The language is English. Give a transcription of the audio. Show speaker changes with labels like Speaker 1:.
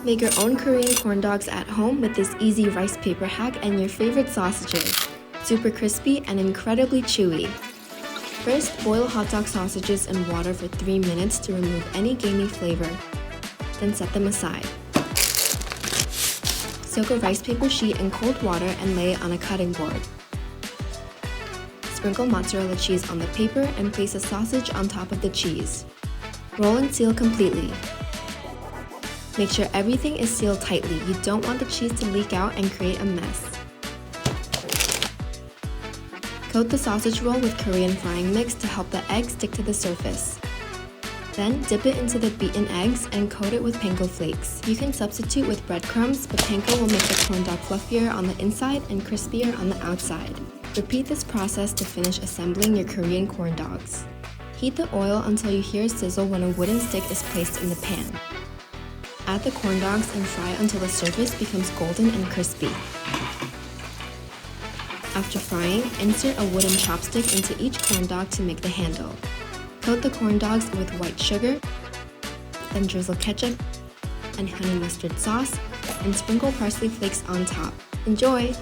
Speaker 1: Make your own Korean corn dogs at home with this easy rice paper hack and your favorite sausages. Super crispy and incredibly chewy. First, boil hot dog sausages in water for 3 minutes to remove any gamey flavor. Then set them aside. Soak a rice paper sheet in cold water and lay it on a cutting board. Sprinkle mozzarella cheese on the paper and place a sausage on top of the cheese. Roll and seal completely. Make sure everything is sealed tightly. You don't want the cheese to leak out and create a mess. Coat the sausage roll with Korean frying mix to help the egg stick to the surface. Then dip it into the beaten eggs and coat it with Panko flakes. You can substitute with breadcrumbs, but Panko will make the corn dog fluffier on the inside and crispier on the outside. Repeat this process to finish assembling your Korean corn dogs. Heat the oil until you hear a sizzle when a wooden stick is placed in the pan. Add the corn dogs and fry until the surface becomes golden and crispy. After frying, insert a wooden chopstick into each corn dog to make the handle. Coat the corn dogs with white sugar, then drizzle ketchup and honey mustard sauce, and sprinkle parsley flakes on top. Enjoy!